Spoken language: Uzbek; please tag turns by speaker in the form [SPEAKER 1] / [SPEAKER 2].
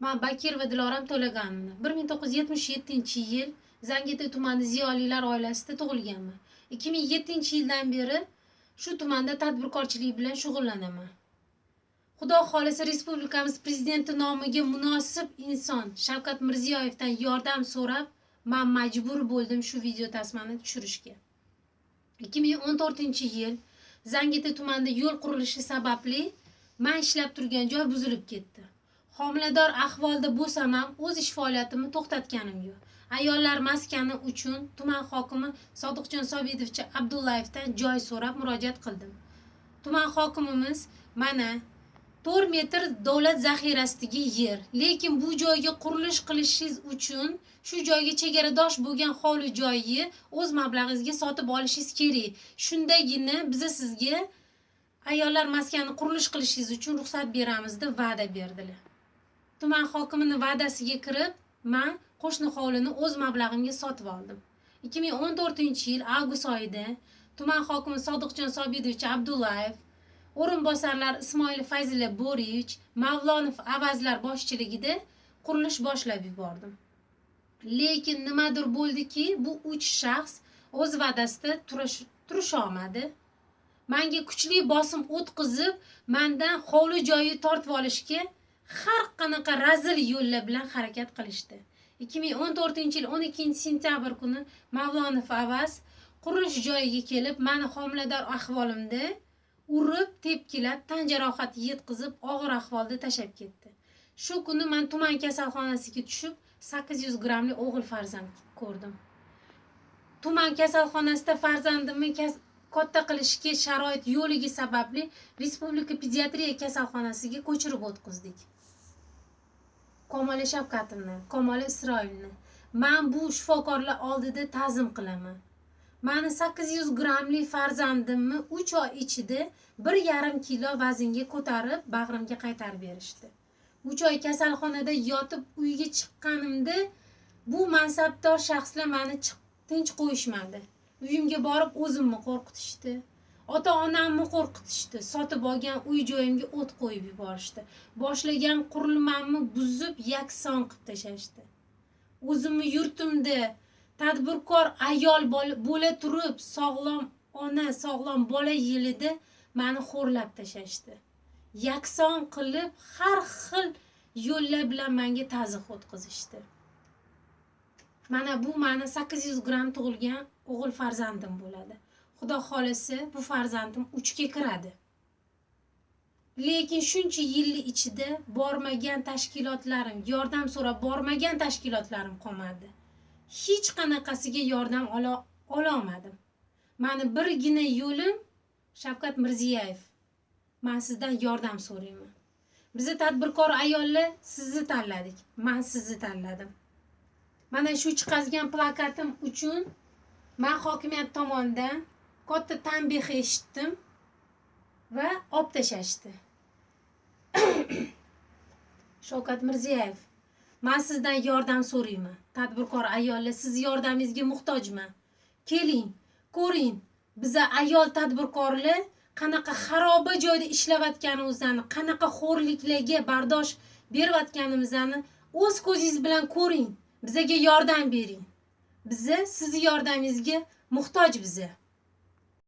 [SPEAKER 1] Men Bakirova Diloram To'laganova 1977-yil Zangio'ta tumani ziyolilar oilasida tug'ilganman. 2007-yildan beri shu tumanda tadbirkorchilik bilan shug'ullanaman. Xudo xolisa respublikamiz prezidenti nomiga munosib inson Shavkat Mirziyoyevdan yordam so'rab, men majbur bo'ldim shu video tasmani tushirishga. 2014-yil Zangio'ta tumanida yo'l qurilishi sababli men ishlab turgan joy buzilib ketdi. Homilador ahvolda bo'lsam ham o'z ish faoliyatimni to'xtatganim yo'q. Ayollar maskani uchun tuman hokimi Sodiqjon Sobidovich Abdullayevdan joy so'rab murojaat qildim. Tuman hokimimiz mana 4 metr davlat zaxirasidagi yer, lekin bu joyga qurilish qilishingiz uchun shu joyga chegaradosh bo'lgan hovli joyi o'z mablag'ingizga sotib olishingiz kerak. Shundagina biz sizga ayollar maskani qurilish qilishingiz uchun ruxsat beramiz deb va'da berdilar. Tuman hokimining va'dasiga kirib, men qo'shni hovlini o'z mablag'imga sotib oldim. 2014-yil avgust oyida tuman hokimi Sodiqjon Sobidovich Abdullayev, o'rinbosarlar Ismoil Fayzilla Boriyevich, Mavlonov Avazlar boshchiligida qurilish boshlab yubordim. Lekin nimadir bo'ldiki, bu 3 shaxs o'z va'dasida turisha olmadi. Menga kuchli bosim o'tkazib, mendan hovli joyi tortib olishga har qanaqa razil yo'llar bilan harakat qilishdi. 2014-yil 12-sentyabr kuni Mavlonov Avaz qurilish joyiga kelib, meni homilador ahvolimda urib, tepkilab, tan jarohati yetkazib, og'ir ahvolda tashab ketdi. Shu kuni men tuman kasalxonasiga tushib, 800 grammli o'g'il farzand ko'rdim. Tuman kasalxonasida farzandimni katta qilishga sharoit yo'ligi sababli Respublika pediatriya kasalxonasiga ko'chirib o'tkazdik. Komala Shavkatovni, Komala Isroilni men bu shifokorlar oldida ta'zim qilaman. Meni 800 grammli farzandimni 3 oy ichida 1,5 kilo vaznga ko'tarib, bag'rimga qaytarib berishdi. 3 oy kasalxonada yotib uyga chiqqanimda bu mansabdor shaxslar meni tinch qo'yishmadi. Uyimga borib o'zimni qo'rqitishdi. Ota-onamni qo'rqitishdi. Sotib olgan uy-joyimga o't qo'yib yuborishdi. Boshlagan qurilmamni buzib, yakson qilib tashashdi. O'zimni yurtimda tadbirkor ayol bo'la turib, sog'lom ona, sog'lom bola yilida meni xo'rlab tashashdi. Yakson qilib, har xil yo'llar bilan menga ta'zim o'tkazishdi. Mana bu meni 800 gram tug'ilgan o'g'il farzandim bo'ladi. Xudo xolisa bu farzandim 3 ga kiradi. Lekin shuncha yillik ichida bormagan tashkilotlarim, yordam so'rab bormagan tashkilotlarim qolmadi. Hech qanaqasiga yordam ola olmadim. Meni birgina yo'lim Shavkat Mirziyoyev. Men sizdan yordam so'rayman. Biz tadbirkor ayollar sizni tanladik. Men sizni tanladim. Mana shu chiqazgan plakatim uchun men hokimiyat tomonidan katta tanbeh eshitdim va olib tashashdi. Shavkat Mirziyoyev, men sizdan yordam so'rayman. Tadbirkor ayollar, siz yordamingizga muhtojman. Keling, ko'ring. Biz ayol tadbirkorlar qanaqa xaroba joyda ishlayotganimizni, qanaqa xo'rliklarga bardosh berayotganimizni o'z ko'zingiz bilan ko'ring. Bizga yordam bering. Biz siz yordamingizga muhtoj biza.